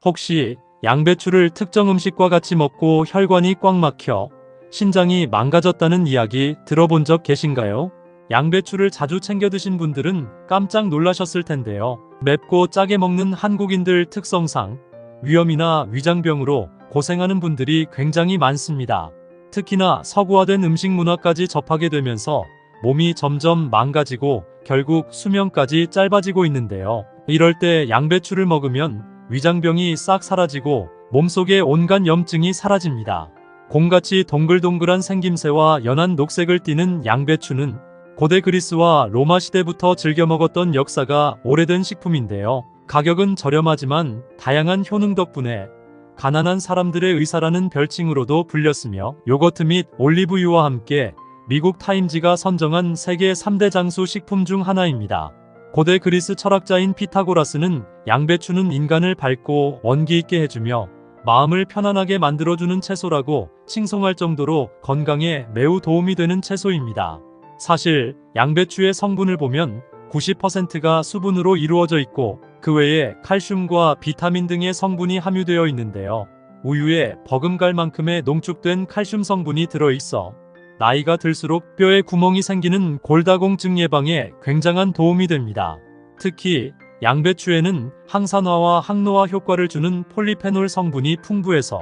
혹시 양배추를 특정 음식과 같이 먹고 혈관이 꽉 막혀 신장이 망가졌다는 이야기 들어본 적 계신가요? 양배추를 자주 챙겨 드신 분들은 깜짝 놀라셨을 텐데요. 맵고 짜게 먹는 한국인들 특성상 위염이나 위장병으로 고생하는 분들이 굉장히 많습니다. 특히나 서구화된 음식 문화까지 접하게 되면서 몸이 점점 망가지고 결국 수명까지 짧아지고 있는데요. 이럴 때 양배추를 먹으면 위장병이 싹 사라지고 몸속의 온갖 염증이 사라집니다. 곰같이 동글동글한 생김새와 연한 녹색을 띠는 양배추는 고대 그리스와 로마 시대부터 즐겨 먹었던 역사가 오래된 식품인데요. 가격은 저렴하지만 다양한 효능 덕분에 가난한 사람들의 의사라는 별칭으로도 불렸으며 요거트 및 올리브유와 함께 미국 타임지가 선정한 세계 3대 장수 식품 중 하나입니다. 고대 그리스 철학자인 피타고라스는 양배추는 인간을 밝고 원기 있게 해주며 마음을 편안하게 만들어주는 채소라고 칭송할 정도로 건강에 매우 도움이 되는 채소입니다. 사실 양배추의 성분을 보면 90%가 수분으로 이루어져 있고 그 외에 칼슘과 비타민 등의 성분이 함유되어 있는데요. 우유에 버금갈 만큼의 농축된 칼슘 성분이 들어있어 나이가 들수록 뼈에 구멍이 생기는 골다공증 예방에 굉장한 도움이 됩니다. 특히 양배추에는 항산화와 항노화 효과를 주는 폴리페놀 성분이 풍부해서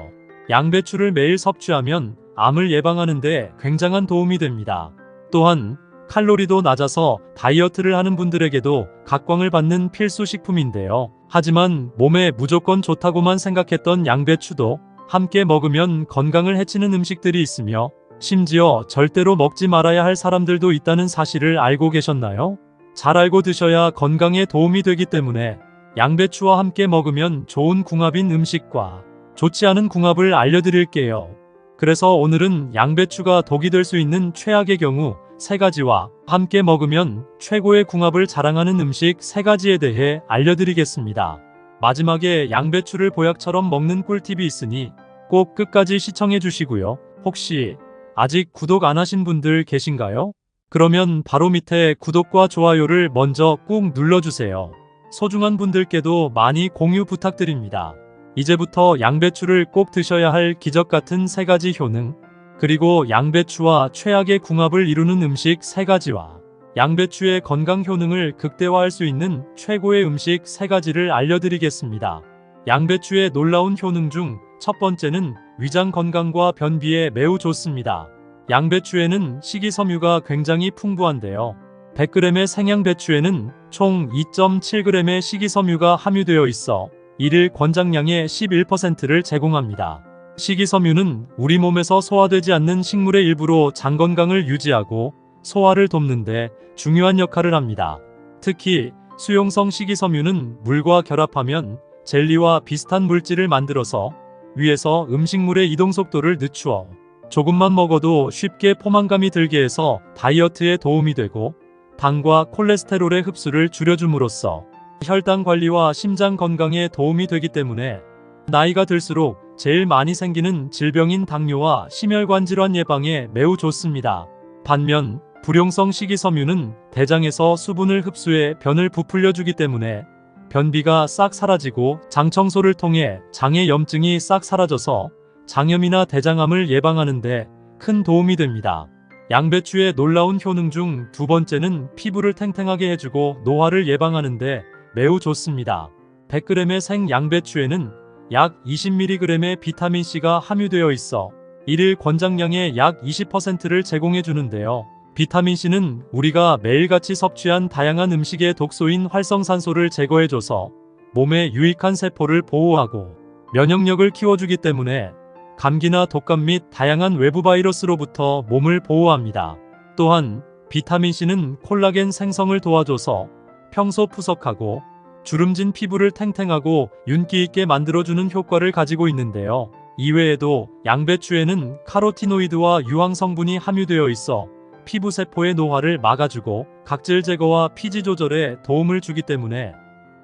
양배추를 매일 섭취하면 암을 예방하는 데 굉장한 도움이 됩니다. 또한 칼로리도 낮아서 다이어트를 하는 분들에게도 각광을 받는 필수 식품인데요. 하지만 몸에 무조건 좋다고만 생각했던 양배추도 함께 먹으면 건강을 해치는 음식들이 있으며 심지어 절대로 먹지 말아야 할 사람들도 있다는 사실을 알고 계셨나요? 잘 알고 드셔야 건강에 도움이 되기 때문에 양배추와 함께 먹으면 좋은 궁합인 음식과 좋지 않은 궁합을 알려드릴게요. 그래서 오늘은 양배추가 독이 될 수 있는 최악의 경우 3가지와 함께 먹으면 최고의 궁합을 자랑하는 음식 3가지에 대해 알려드리겠습니다. 마지막에 양배추를 보약처럼 먹는 꿀팁이 있으니 꼭 끝까지 시청해 주시고요. 혹시 아직 구독 안 하신 분들 계신가요? 그러면 바로 밑에 구독과 좋아요를 먼저 꾹 눌러주세요. 소중한 분들께도 많이 공유 부탁드립니다. 이제부터 양배추를 꼭 드셔야 할 기적같은 3가지 효능, 그리고 양배추와 최악의 궁합을 이루는 음식 3가지와 양배추의 건강 효능을 극대화할 수 있는 최고의 음식 3가지를 알려드리겠습니다. 양배추의 놀라운 효능 중 첫 번째는 위장 건강과 변비에 매우 좋습니다. 양배추에는 식이섬유가 굉장히 풍부한데요. 100g의 생양배추에는 총 2.7g의 식이섬유가 함유되어 있어 일일 권장량의 11%를 제공합니다. 식이섬유는 우리 몸에서 소화되지 않는 식물의 일부로 장 건강을 유지하고 소화를 돕는데 중요한 역할을 합니다. 특히 수용성 식이섬유는 물과 결합하면 젤리와 비슷한 물질을 만들어서 위에서 음식물의 이동 속도를 늦추어 조금만 먹어도 쉽게 포만감이 들게 해서 다이어트에 도움이 되고 당과 콜레스테롤의 흡수를 줄여줌으로써 혈당 관리와 심장 건강에 도움이 되기 때문에 나이가 들수록 제일 많이 생기는 질병인 당뇨와 심혈관 질환 예방에 매우 좋습니다. 반면 불용성 식이섬유는 대장에서 수분을 흡수해 변을 부풀려주기 때문에 변비가 싹 사라지고 장 청소를 통해 장의 염증이 싹 사라져서 장염이나 대장암을 예방하는 데 큰 도움이 됩니다. 양배추의 놀라운 효능 중 2번째는 피부를 탱탱하게 해주고 노화를 예방하는 데 매우 좋습니다. 100g의 생 양배추에는 약 20mg의 비타민C가 함유되어 있어 일일 권장량의 약 20%를 제공해 주는데요. 비타민C는 우리가 매일같이 섭취한 다양한 음식의 독소인 활성산소를 제거해줘서 몸에 유익한 세포를 보호하고 면역력을 키워주기 때문에 감기나 독감 및 다양한 외부 바이러스로부터 몸을 보호합니다. 또한 비타민C는 콜라겐 생성을 도와줘서 평소 푸석하고 주름진 피부를 탱탱하고 윤기 있게 만들어주는 효과를 가지고 있는데요. 이외에도 양배추에는 카로티노이드와 유황 성분이 함유되어 있어 피부 세포의 노화를 막아주고 각질 제거와 피지 조절에 도움을 주기 때문에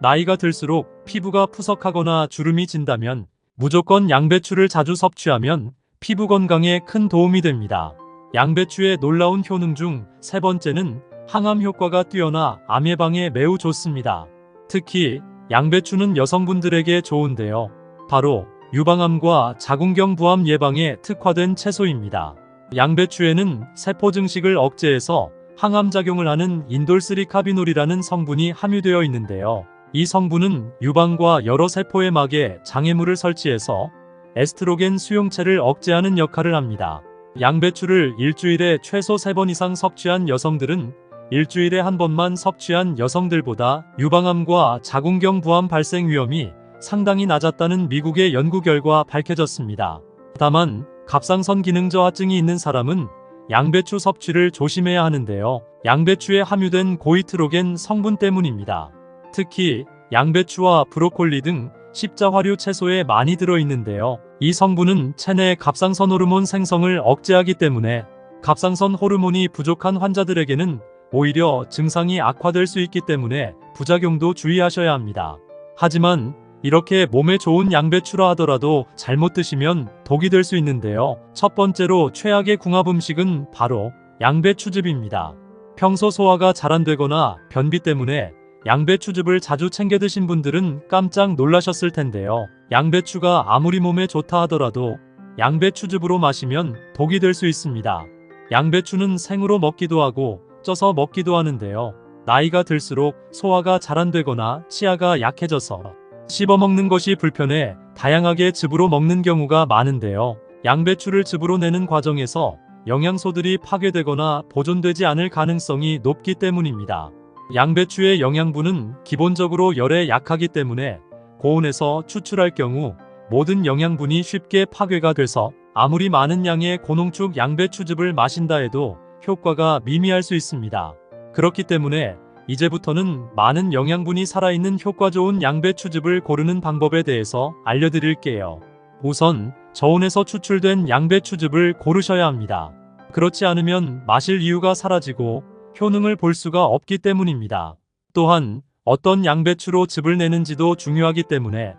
나이가 들수록 피부가 푸석하거나 주름이 진다면 무조건 양배추를 자주 섭취하면 피부 건강에 큰 도움이 됩니다. 양배추의 놀라운 효능 중 3번째는 항암 효과가 뛰어나 암 예방에 매우 좋습니다. 특히 양배추는 여성분들에게 좋은데요. 바로 유방암과 자궁경 부암 예방에 특화된 채소입니다. 양배추에는 세포 증식을 억제해서 항암작용을 하는 인돌3카비놀이라는 성분이 함유되어 있는데요. 이 성분은 유방과 여러 세포의 막에 장애물을 설치해서 에스트로겐 수용체를 억제하는 역할을 합니다. 양배추를 일주일에 최소 3번 이상 섭취한 여성들은 일주일에 한 번만 섭취한 여성들보다 유방암과 자궁경 부암 발생 위험이 상당히 낮았다는 미국의 연구 결과 밝혀졌습니다. 다만 갑상선 기능 저하증이 있는 사람은 양배추 섭취를 조심해야 하는데요. 양배추에 함유된 고이트로겐 성분 때문입니다. 특히 양배추와 브로콜리 등 십자화류 채소에 많이 들어있는데요. 이 성분은 체내 갑상선 호르몬 생성을 억제하기 때문에 갑상선 호르몬이 부족한 환자들에게는 오히려 증상이 악화될 수 있기 때문에 부작용도 주의하셔야 합니다. 하지만 이렇게 몸에 좋은 양배추라 하더라도 잘못 드시면 독이 될 수 있는데요. 첫 번째로 최악의 궁합 음식은 바로 양배추즙입니다. 평소 소화가 잘 안 되거나 변비 때문에 양배추즙을 자주 챙겨 드신 분들은 깜짝 놀라셨을 텐데요. 양배추가 아무리 몸에 좋다 하더라도 양배추즙으로 마시면 독이 될 수 있습니다. 양배추는 생으로 먹기도 하고 쪄서 먹기도 하는데요. 나이가 들수록 소화가 잘 안 되거나 치아가 약해져서 씹어먹는 것이 불편해 다양하게 즙으로 먹는 경우가 많은데요. 양배추를 즙으로 내는 과정에서 영양소들이 파괴되거나 보존되지 않을 가능성이 높기 때문입니다. 양배추의 영양분은 기본적으로 열에 약하기 때문에 고온에서 추출할 경우 모든 영양분이 쉽게 파괴가 돼서 아무리 많은 양의 고농축 양배추즙을 마신다 해도 효과가 미미할 수 있습니다. 그렇기 때문에 이제부터는 많은 영양분이 살아있는 효과 좋은 양배추즙을 고르는 방법에 대해서 알려드릴게요. 우선 저온에서 추출된 양배추즙을 고르셔야 합니다. 그렇지 않으면 마실 이유가 사라지고 효능을 볼 수가 없기 때문입니다. 또한 어떤 양배추로 즙을 내는지도 중요하기 때문에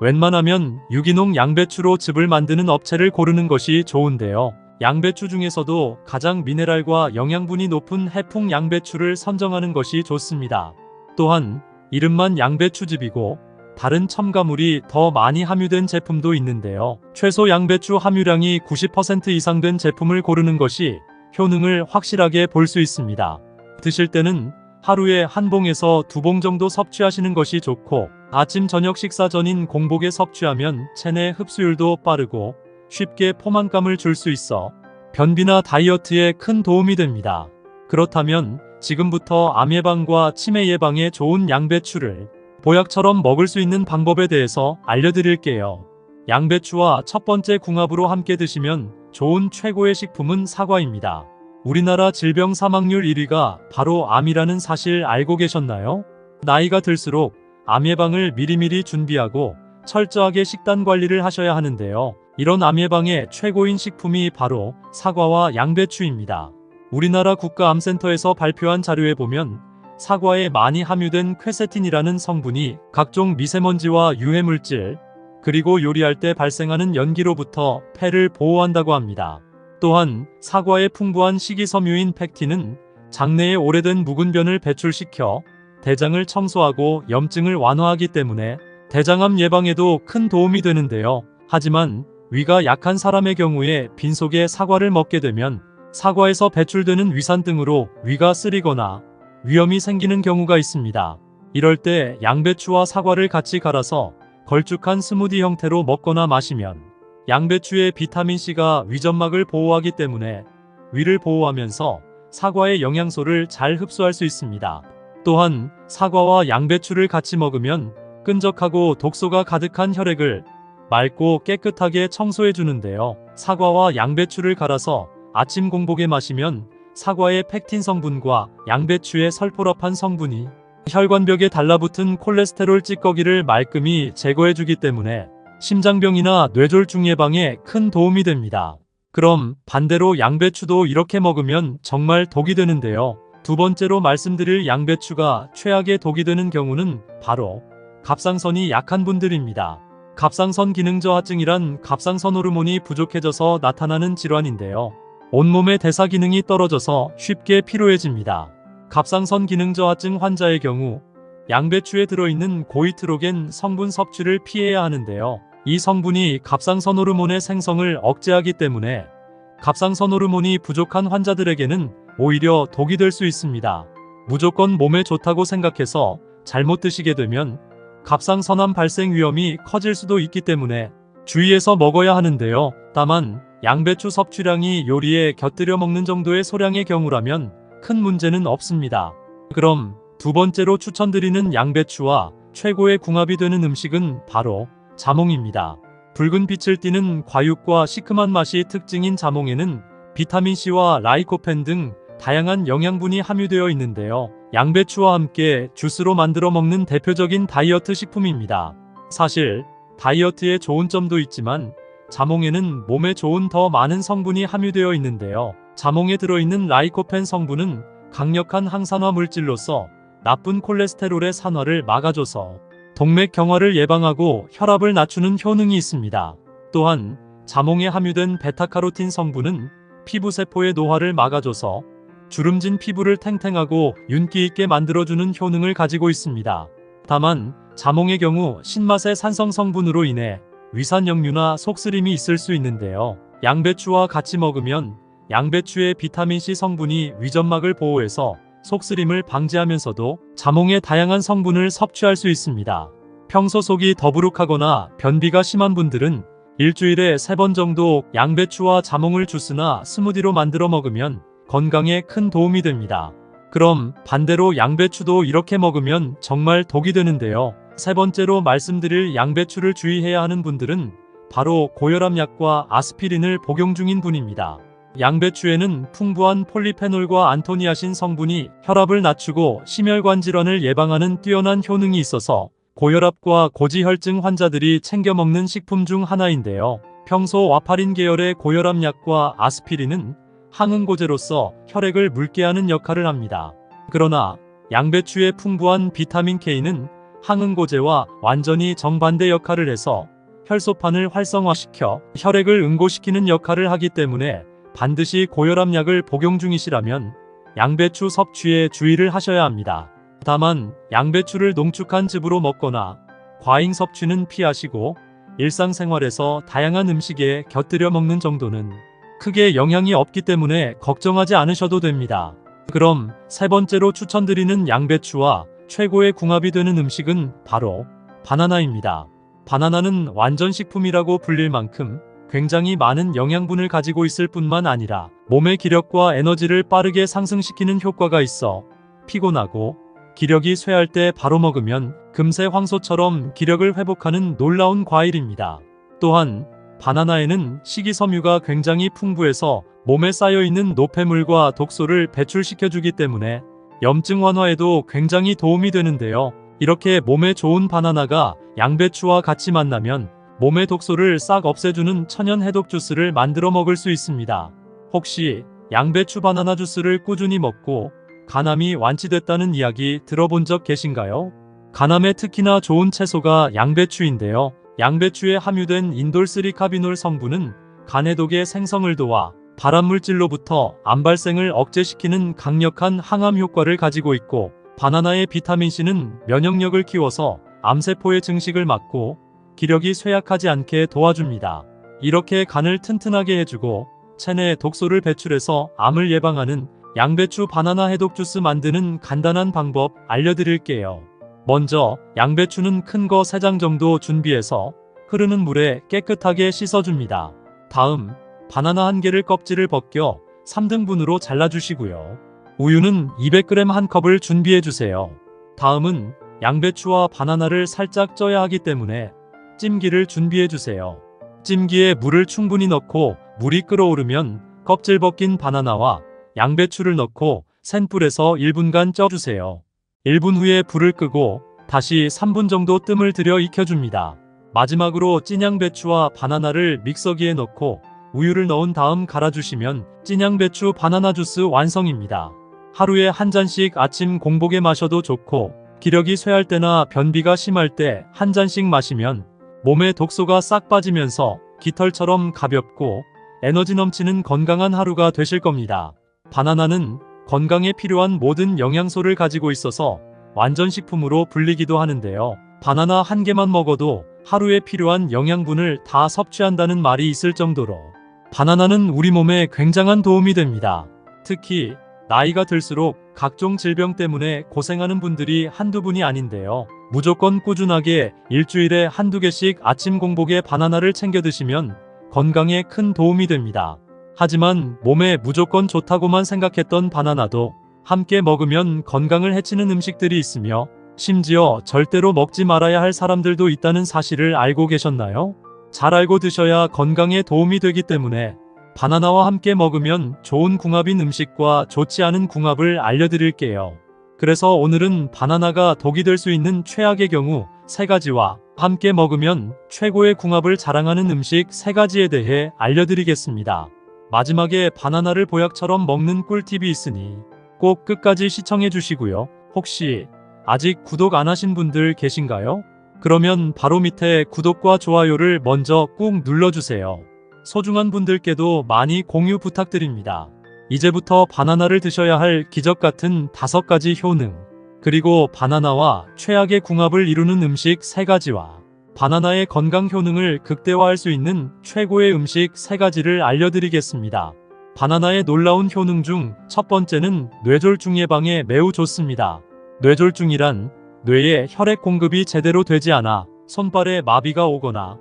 웬만하면 유기농 양배추로 즙을 만드는 업체를 고르는 것이 좋은데요. 양배추 중에서도 가장 미네랄과 영양분이 높은 해풍 양배추를 선정하는 것이 좋습니다. 또한 이름만 양배추즙이고 다른 첨가물이 더 많이 함유된 제품도 있는데요. 최소 양배추 함유량이 90% 이상 된 제품을 고르는 것이 효능을 확실하게 볼 수 있습니다. 드실 때는 하루에 한 봉에서 2봉 정도 섭취하시는 것이 좋고 아침 저녁 식사 전인 공복에 섭취하면 체내 흡수율도 빠르고 쉽게 포만감을 줄 수 있어 변비나 다이어트에 큰 도움이 됩니다. 그렇다면 지금부터 암 예방과 치매 예방에 좋은 양배추를 보약처럼 먹을 수 있는 방법에 대해서 알려드릴게요. 양배추와 첫 번째 궁합으로 함께 드시면 좋은 최고의 식품은 사과입니다. 우리나라 질병 사망률 1위가 바로 암이라는 사실 알고 계셨나요? 나이가 들수록 암 예방을 미리미리 준비하고 철저하게 식단 관리를 하셔야 하는데요. 이런 암 예방의 최고인 식품이 바로 사과와 양배추입니다. 우리나라 국가암센터에서 발표한 자료에 보면 사과에 많이 함유된 퀘세틴이라는 성분이 각종 미세먼지와 유해물질, 그리고 요리할 때 발생하는 연기로부터 폐를 보호한다고 합니다. 또한 사과의 풍부한 식이섬유인 팩틴은 장내에 오래된 묵은 변을 배출시켜 대장을 청소하고 염증을 완화하기 때문에 대장암 예방에도 큰 도움이 되는데요. 하지만 위가 약한 사람의 경우에 빈속에 사과를 먹게 되면 사과에서 배출되는 위산 등으로 위가 쓰리거나 위염이 생기는 경우가 있습니다. 이럴 때 양배추와 사과를 같이 갈아서 걸쭉한 스무디 형태로 먹거나 마시면 양배추의 비타민C가 위점막을 보호하기 때문에 위를 보호하면서 사과의 영양소를 잘 흡수할 수 있습니다. 또한 사과와 양배추를 같이 먹으면 끈적하고 독소가 가득한 혈액을 맑고 깨끗하게 청소해 주는데요. 사과와 양배추를 갈아서 아침 공복에 마시면 사과의 팩틴 성분과 양배추의 설포라판 성분이 혈관벽에 달라붙은 콜레스테롤 찌꺼기를 말끔히 제거해 주기 때문에 심장병이나 뇌졸중 예방에 큰 도움이 됩니다. 그럼 반대로 양배추도 이렇게 먹으면 정말 독이 되는데요. 두 번째로 말씀드릴 양배추가 최악의 독이 되는 경우는 바로 갑상선이 약한 분들입니다. 갑상선 기능 저하증이란 갑상선 호르몬이 부족해져서 나타나는 질환인데요. 온몸의 대사 기능이 떨어져서 쉽게 피로해집니다. 갑상선 기능 저하증 환자의 경우 양배추에 들어있는 고이트로겐 성분 섭취를 피해야 하는데요. 이 성분이 갑상선 호르몬의 생성을 억제하기 때문에 갑상선 호르몬이 부족한 환자들에게는 오히려 독이 될 수 있습니다. 무조건 몸에 좋다고 생각해서 잘못 드시게 되면 갑상선암 발생 위험이 커질 수도 있기 때문에 주의해서 먹어야 하는데요. 다만 양배추 섭취량이 요리에 곁들여 먹는 정도의 소량의 경우라면 큰 문제는 없습니다. 그럼 두 번째로 추천드리는 양배추와 최고의 궁합이 되는 음식은 바로 자몽입니다. 붉은 빛을 띠는 과육과 시큼한 맛이 특징인 자몽에는 비타민C와 라이코펜 등 다양한 영양분이 함유되어 있는데요. 양배추와 함께 주스로 만들어 먹는 대표적인 다이어트 식품입니다. 사실 다이어트에 좋은 점도 있지만 자몽에는 몸에 좋은 더 많은 성분이 함유되어 있는데요. 자몽에 들어있는 라이코펜 성분은 강력한 항산화 물질로서 나쁜 콜레스테롤의 산화를 막아줘서 동맥 경화를 예방하고 혈압을 낮추는 효능이 있습니다. 또한 자몽에 함유된 베타카로틴 성분은 피부세포의 노화를 막아줘서 주름진 피부를 탱탱하고 윤기 있게 만들어주는 효능을 가지고 있습니다. 다만 자몽의 경우 신맛의 산성 성분으로 인해 위산역류나 속쓰림이 있을 수 있는데요. 양배추와 같이 먹으면 양배추의 비타민C 성분이 위점막을 보호해서 속쓰림을 방지하면서도 자몽의 다양한 성분을 섭취할 수 있습니다. 평소 속이 더부룩하거나 변비가 심한 분들은 일주일에 3번 정도 양배추와 자몽을 주스나 스무디로 만들어 먹으면 건강에 큰 도움이 됩니다. 그럼 반대로 양배추도 이렇게 먹으면 정말 독이 되는데요. 세 번째로 말씀드릴 양배추를 주의해야 하는 분들은 바로 고혈압약과 아스피린을 복용 중인 분입니다. 양배추에는 풍부한 폴리페놀과 안토니아신 성분이 혈압을 낮추고 심혈관 질환을 예방하는 뛰어난 효능이 있어서 고혈압과 고지혈증 환자들이 챙겨 먹는 식품 중 하나인데요. 평소 와파린 계열의 고혈압약과 아스피린은 항응고제로서 혈액을 묽게 하는 역할을 합니다. 그러나 양배추의 풍부한 비타민 K는 항응고제와 완전히 정반대 역할을 해서 혈소판을 활성화시켜 혈액을 응고시키는 역할을 하기 때문에 반드시 고혈압약을 복용 중이시라면 양배추 섭취에 주의를 하셔야 합니다. 다만 양배추를 농축한 즙으로 먹거나 과잉 섭취는 피하시고 일상생활에서 다양한 음식에 곁들여 먹는 정도는 크게 영향이 없기 때문에 걱정하지 않으셔도 됩니다. 그럼 세 번째로 추천드리는 양배추와 최고의 궁합이 되는 음식은 바로 바나나입니다. 바나나는 완전식품이라고 불릴 만큼 굉장히 많은 영양분을 가지고 있을 뿐만 아니라 몸의 기력과 에너지를 빠르게 상승시키는 효과가 있어 피곤하고 기력이 쇠할 때 바로 먹으면 금세 황소처럼 기력을 회복하는 놀라운 과일입니다. 또한 바나나에는 식이섬유가 굉장히 풍부해서 몸에 쌓여있는 노폐물과 독소를 배출시켜주기 때문에 염증 완화에도 굉장히 도움이 되는데요. 이렇게 몸에 좋은 바나나가 양배추와 같이 만나면 몸의 독소를 싹 없애주는 천연 해독 주스를 만들어 먹을 수 있습니다. 혹시 양배추 바나나 주스를 꾸준히 먹고 간암이 완치됐다는 이야기 들어본 적 계신가요? 간암에 특히나 좋은 채소가 양배추인데요. 양배추에 함유된 인돌3카비놀 성분은 간해독의 생성을 도와 발암물질로부터 암 발생을 억제시키는 강력한 항암 효과를 가지고 있고, 바나나의 비타민C는 면역력을 키워서 암세포의 증식을 막고 기력이 쇠약하지 않게 도와줍니다. 이렇게 간을 튼튼하게 해주고 체내 독소를 배출해서 암을 예방하는 양배추 바나나 해독 주스 만드는 간단한 방법 알려드릴게요. 먼저 양배추는 큰 거 3장 정도 준비해서 흐르는 물에 깨끗하게 씻어줍니다. 다음 바나나 1개를 껍질을 벗겨 3등분으로 잘라주시고요. 우유는 200g 1컵을 준비해주세요. 다음은 양배추와 바나나를 살짝 쪄야 하기 때문에 찜기를 준비해주세요. 찜기에 물을 충분히 넣고 물이 끓어오르면 껍질 벗긴 바나나와 양배추를 넣고 센 불에서 1분간 쪄주세요. 1분 후에 불을 끄고 다시 3분 정도 뜸을 들여 익혀줍니다. 마지막으로 찐양배추와 바나나를 믹서기에 넣고 우유를 넣은 다음 갈아주시면 찐양배추 바나나 주스 완성입니다. 하루에 한 잔씩 아침 공복에 마셔도 좋고, 기력이 쇠할 때나 변비가 심할 때 한 잔씩 마시면 몸의 독소가 싹 빠지면서 깃털처럼 가볍고 에너지 넘치는 건강한 하루가 되실 겁니다. 바나나는 건강에 필요한 모든 영양소를 가지고 있어서 완전식품으로 불리기도 하는데요. 바나나 1개만 먹어도 하루에 필요한 영양분을 다 섭취한다는 말이 있을 정도로 바나나는 우리 몸에 굉장한 도움이 됩니다. 특히 나이가 들수록 각종 질병 때문에 고생하는 분들이 한두 분이 아닌데요. 무조건 꾸준하게 일주일에 한두 개씩 아침 공복에 바나나를 챙겨 드시면 건강에 큰 도움이 됩니다. 하지만 몸에 무조건 좋다고만 생각했던 바나나도 함께 먹으면 건강을 해치는 음식들이 있으며 심지어 절대로 먹지 말아야 할 사람들도 있다는 사실을 알고 계셨나요? 잘 알고 드셔야 건강에 도움이 되기 때문에 바나나와 함께 먹으면 좋은 궁합인 음식과 좋지 않은 궁합을 알려드릴게요. 그래서 오늘은 바나나가 독이 될 수 있는 최악의 경우 3가지와 함께 먹으면 최고의 궁합을 자랑하는 음식 3가지에 대해 알려드리겠습니다. 마지막에 바나나를 보약처럼 먹는 꿀팁이 있으니 꼭 끝까지 시청해 주시고요. 혹시 아직 구독 안 하신 분들 계신가요? 그러면 바로 밑에 구독과 좋아요를 먼저 꾹 눌러주세요. 소중한 분들께도 많이 공유 부탁드립니다. 이제부터 바나나를 드셔야 할 기적 같은 5가지 효능, 그리고 바나나와 최악의 궁합을 이루는 음식 3가지와 바나나의 건강 효능을 극대화할 수 있는 최고의 음식 3가지를 알려드리겠습니다. 바나나의 놀라운 효능 중 첫 번째는 뇌졸중 예방에 매우 좋습니다. 뇌졸중이란 뇌에 혈액 공급이 제대로 되지 않아 손발에 마비가 오거나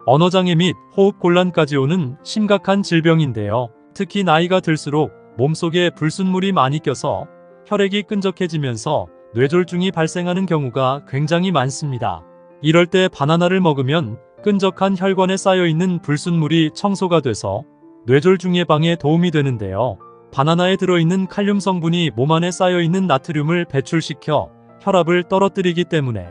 언어장애 및 호흡곤란까지 오는 심각한 질병인데요. 특히 나이가 들수록 몸속에 불순물이 많이 껴서 혈액이 끈적해지면서 뇌졸중이 발생하는 경우가 굉장히 많습니다. 이럴 때 바나나를 먹으면 끈적한 혈관에 쌓여있는 불순물이 청소가 돼서 뇌졸중 예방에 도움이 되는데요. 바나나에 들어있는 칼륨 성분이 몸 안에 쌓여있는 나트륨을 배출시켜 혈압을 떨어뜨리기 때문에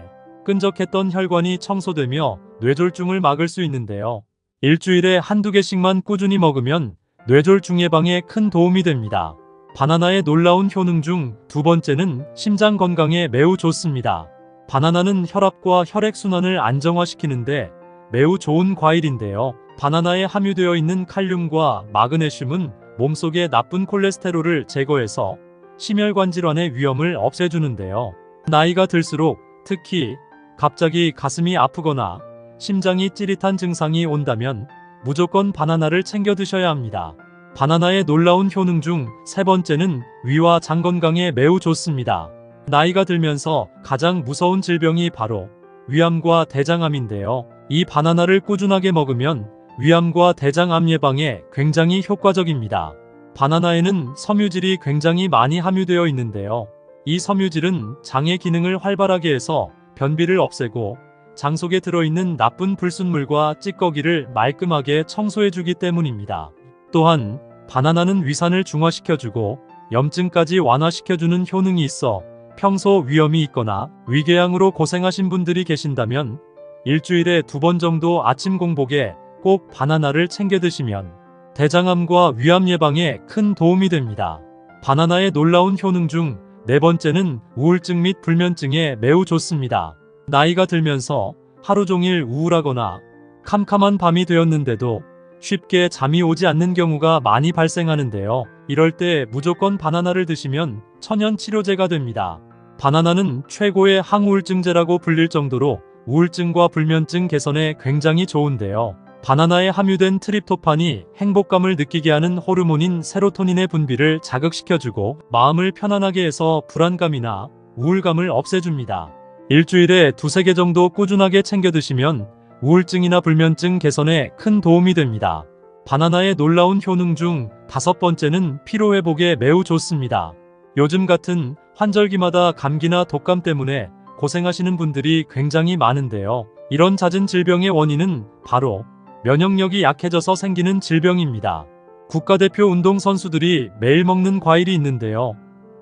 끈적했던 혈관이 청소되며 뇌졸중을 막을 수 있는데요. 일주일에 한두 개씩만 꾸준히 먹으면 뇌졸중 예방에 큰 도움이 됩니다. 바나나의 놀라운 효능 중 2번째는 심장 건강에 매우 좋습니다. 바나나는 혈압과 혈액순환을 안정화시키는데 매우 좋은 과일인데요. 바나나에 함유되어 있는 칼륨과 마그네슘은 몸속의 나쁜 콜레스테롤을 제거해서 심혈관 질환의 위험을 없애주는데요. 나이가 들수록 특히 갑자기 가슴이 아프거나 심장이 찌릿한 증상이 온다면 무조건 바나나를 챙겨 드셔야 합니다. 바나나의 놀라운 효능 중 3번째는 위와 장 건강에 매우 좋습니다. 나이가 들면서 가장 무서운 질병이 바로 위암과 대장암인데요. 이 바나나를 꾸준하게 먹으면 위암과 대장암 예방에 굉장히 효과적입니다. 바나나에는 섬유질이 굉장히 많이 함유되어 있는데요. 이 섬유질은 장의 기능을 활발하게 해서 변비를 없애고 장 속에 들어있는 나쁜 불순물과 찌꺼기를 말끔하게 청소해주기 때문입니다. 또한 바나나는 위산을 중화시켜주고 염증까지 완화시켜주는 효능이 있어 평소 위염이 있거나 위궤양으로 고생하신 분들이 계신다면 일주일에 2번 정도 아침 공복에 꼭 바나나를 챙겨 드시면 대장암과 위암 예방에 큰 도움이 됩니다. 바나나의 놀라운 효능 중 4번째는 우울증 및 불면증에 매우 좋습니다. 나이가 들면서 하루 종일 우울하거나 캄캄한 밤이 되었는데도 쉽게 잠이 오지 않는 경우가 많이 발생하는데요. 이럴 때 무조건 바나나를 드시면 천연 치료제가 됩니다. 바나나는 최고의 항우울증제라고 불릴 정도로 우울증과 불면증 개선에 굉장히 좋은데요. 바나나에 함유된 트립토판이 행복감을 느끼게 하는 호르몬인 세로토닌의 분비를 자극시켜주고 마음을 편안하게 해서 불안감이나 우울감을 없애줍니다. 일주일에 2-3개 정도 꾸준하게 챙겨 드시면 우울증이나 불면증 개선에 큰 도움이 됩니다. 바나나의 놀라운 효능 중 5번째는 피로회복에 매우 좋습니다. 요즘 같은 환절기마다 감기나 독감 때문에 고생하시는 분들이 굉장히 많은데요. 이런 잦은 질병의 원인은 바로 면역력이 약해져서 생기는 질병입니다. 국가대표 운동선수들이 매일 먹는 과일이 있는데요.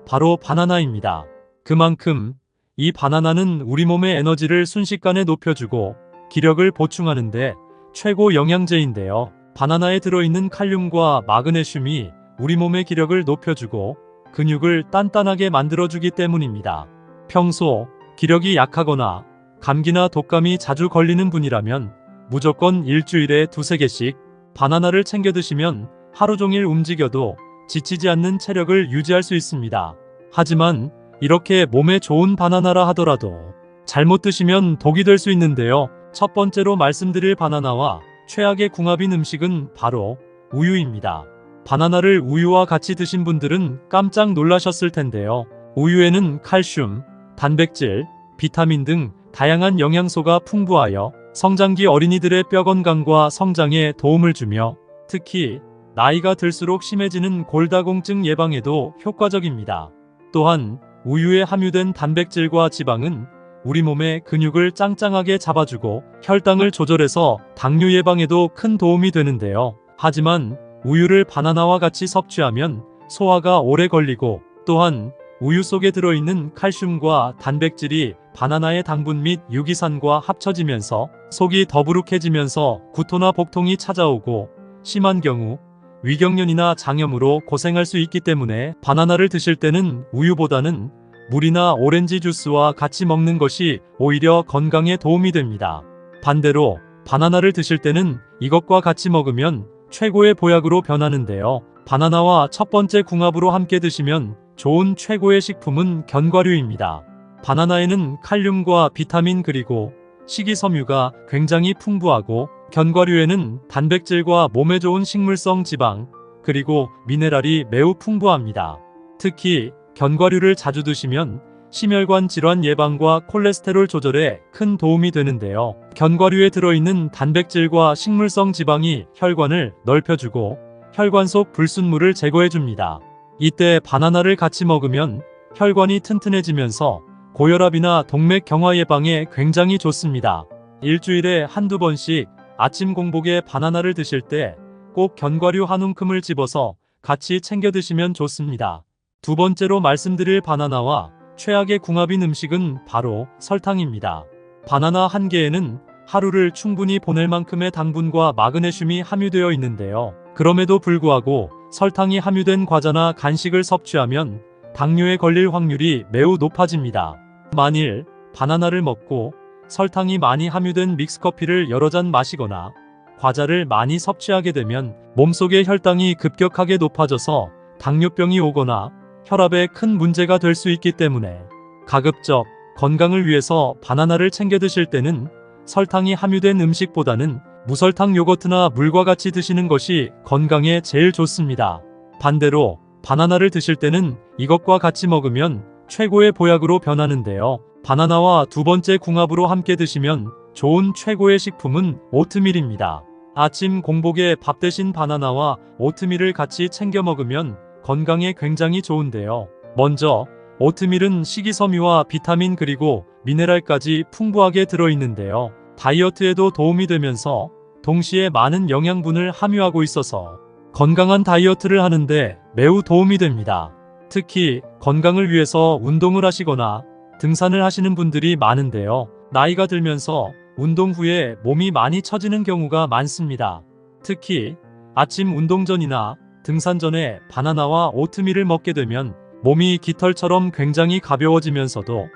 바로 바나나입니다. 그만큼 이 바나나는 우리 몸의 에너지를 순식간에 높여주고 기력을 보충하는데 최고 영양제인데요. 바나나에 들어있는 칼륨과 마그네슘이 우리 몸의 기력을 높여주고 근육을 단단하게 만들어주기 때문입니다. 평소 기력이 약하거나 감기나 독감이 자주 걸리는 분이라면 무조건 일주일에 2-3개씩 바나나를 챙겨 드시면 하루 종일 움직여도 지치지 않는 체력을 유지할 수 있습니다. 하지만 이렇게 몸에 좋은 바나나라 하더라도 잘못 드시면 독이 될 수 있는데요. 첫 번째로 말씀드릴 바나나와 최악의 궁합인 음식은 바로 우유입니다. 바나나를 우유와 같이 드신 분들은 깜짝 놀라셨을 텐데요. 우유에는 칼슘, 단백질, 비타민 등 다양한 영양소가 풍부하여 성장기 어린이들의 뼈 건강과 성장에 도움을 주며 특히 나이가 들수록 심해지는 골다공증 예방에도 효과적입니다. 또한 우유에 함유된 단백질과 지방은 우리 몸의 근육을 짱짱하게 잡아주고 혈당을 조절해서 당뇨 예방에도 큰 도움이 되는데요. 하지만 우유를 바나나와 같이 섭취하면 소화가 오래 걸리고 또한 우유 속에 들어있는 칼슘과 단백질이 바나나의 당분 및 유기산과 합쳐지면서 속이 더부룩해지면서 구토나 복통이 찾아오고 심한 경우 위경련이나 장염으로 고생할 수 있기 때문에 바나나를 드실 때는 우유보다는 물이나 오렌지 주스와 같이 먹는 것이 오히려 건강에 도움이 됩니다. 반대로 바나나를 드실 때는 이것과 같이 먹으면 최고의 보약으로 변하는데요. 바나나와 첫 번째 궁합으로 함께 드시면 좋은 최고의 식품은 견과류입니다. 바나나에는 칼륨과 비타민 그리고 식이섬유가 굉장히 풍부하고 견과류에는 단백질과 몸에 좋은 식물성 지방 그리고 미네랄이 매우 풍부합니다. 특히 견과류를 자주 드시면 심혈관 질환 예방과 콜레스테롤 조절에 큰 도움이 되는데요. 견과류에 들어있는 단백질과 식물성 지방이 혈관을 넓혀주고 혈관 속 불순물을 제거해줍니다. 이때 바나나를 같이 먹으면 혈관이 튼튼해지면서 고혈압이나 동맥 경화 예방에 굉장히 좋습니다. 일주일에 한두 번씩 아침 공복에 바나나를 드실 때 꼭 견과류 한 움큼을 집어서 같이 챙겨 드시면 좋습니다. 두 번째로 말씀드릴 바나나와 최악의 궁합인 음식은 바로 설탕입니다. 바나나 한 개에는 하루를 충분히 보낼 만큼의 당분과 마그네슘이 함유되어 있는데요. 그럼에도 불구하고 설탕이 함유된 과자나 간식을 섭취하면 당뇨에 걸릴 확률이 매우 높아집니다. 만일 바나나를 먹고 설탕이 많이 함유된 믹스커피를 여러 잔 마시거나 과자를 많이 섭취하게 되면 몸속의 혈당이 급격하게 높아져서 당뇨병이 오거나 혈압에 큰 문제가 될 수 있기 때문에 가급적 건강을 위해서 바나나를 챙겨 드실 때는 설탕이 함유된 음식보다는 무설탕 요거트나 물과 같이 드시는 것이 건강에 제일 좋습니다. 반대로 바나나를 드실 때는 이것과 같이 먹으면 최고의 보약으로 변하는데요. 바나나와 두 번째 궁합으로 함께 드시면 좋은 최고의 식품은 오트밀입니다. 아침 공복에 밥 대신 바나나와 오트밀을 같이 챙겨 먹으면 건강에 굉장히 좋은데요. 먼저 오트밀은 식이섬유와 비타민 그리고 미네랄까지 풍부하게 들어있는데요. 다이어트에도 도움이 되면서 동시에 많은 영양분을 함유하고 있어서 건강한 다이어트를 하는데 매우 도움이 됩니다. 특히 건강을 위해서 운동을 하시거나 등산을 하시는 분들이 많은데요. 나이가 들면서 운동 후에 몸이 많이 처지는 경우가 많습니다. 특히 아침 운동 전이나 등산 전에 바나나와 오트밀을 먹게 되면 몸이 깃털처럼 굉장히 가벼워지면서도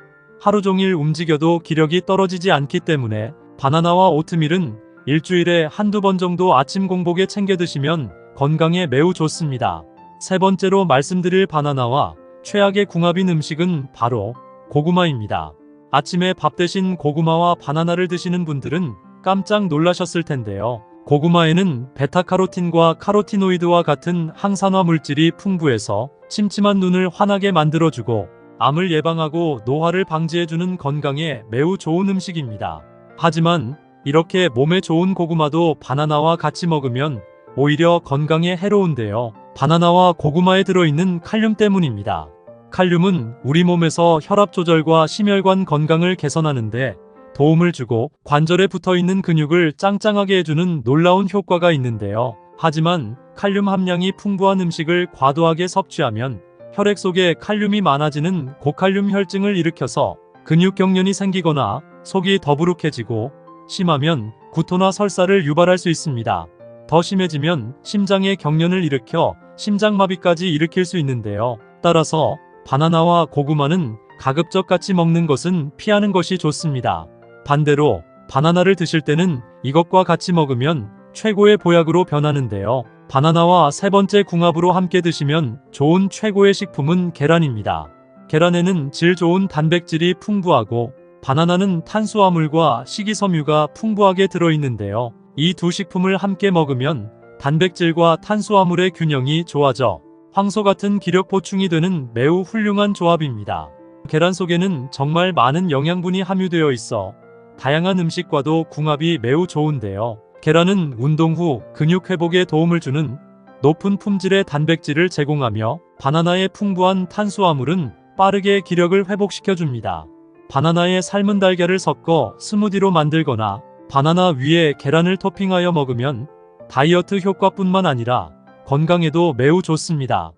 하루 종일 움직여도 기력이 떨어지지 않기 때문에 바나나와 오트밀은 일주일에 한두 번 정도 아침 공복에 챙겨 드시면 건강에 매우 좋습니다. 세 번째로 말씀드릴 바나나와 최악의 궁합인 음식은 바로 고구마입니다. 아침에 밥 대신 고구마와 바나나를 드시는 분들은 깜짝 놀라셨을 텐데요. 고구마에는 베타카로틴과 카로티노이드와 같은 항산화 물질이 풍부해서 침침한 눈을 환하게 만들어주고 암을 예방하고 노화를 방지해주는 건강에 매우 좋은 음식입니다. 하지만 이렇게 몸에 좋은 고구마도 바나나와 같이 먹으면 오히려 건강에 해로운데요. 바나나와 고구마에 들어있는 칼륨 때문입니다. 칼륨은 우리 몸에서 혈압 조절과 심혈관 건강을 개선하는데 도움을 주고 관절에 붙어있는 근육을 짱짱하게 해주는 놀라운 효과가 있는데요. 하지만 칼륨 함량이 풍부한 음식을 과도하게 섭취하면 혈액 속에 칼륨이 많아지는 고칼륨 혈증을 일으켜서 근육경련이 생기거나 속이 더부룩해지고 심하면 구토나 설사를 유발할 수 있습니다. 더 심해지면 심장에 경련을 일으켜 심장마비까지 일으킬 수 있는데요. 따라서 바나나와 고구마는 가급적 같이 먹는 것은 피하는 것이 좋습니다. 반대로 바나나를 드실 때는 이것과 같이 먹으면 최고의 보약으로 변하는데요. 바나나와 세 번째 궁합으로 함께 드시면 좋은 최고의 식품은 계란입니다. 계란에는 질 좋은 단백질이 풍부하고 바나나는 탄수화물과 식이섬유가 풍부하게 들어있는데요. 이 두 식품을 함께 먹으면 단백질과 탄수화물의 균형이 좋아져 황소 같은 기력 보충이 되는 매우 훌륭한 조합입니다. 계란 속에는 정말 많은 영양분이 함유되어 있어 다양한 음식과도 궁합이 매우 좋은데요. 계란은 운동 후 근육 회복에 도움을 주는 높은 품질의 단백질을 제공하며 바나나의 풍부한 탄수화물은 빠르게 기력을 회복시켜줍니다. 바나나에 삶은 달걀을 섞어 스무디로 만들거나 바나나 위에 계란을 토핑하여 먹으면 다이어트 효과뿐만 아니라 건강에도 매우 좋습니다.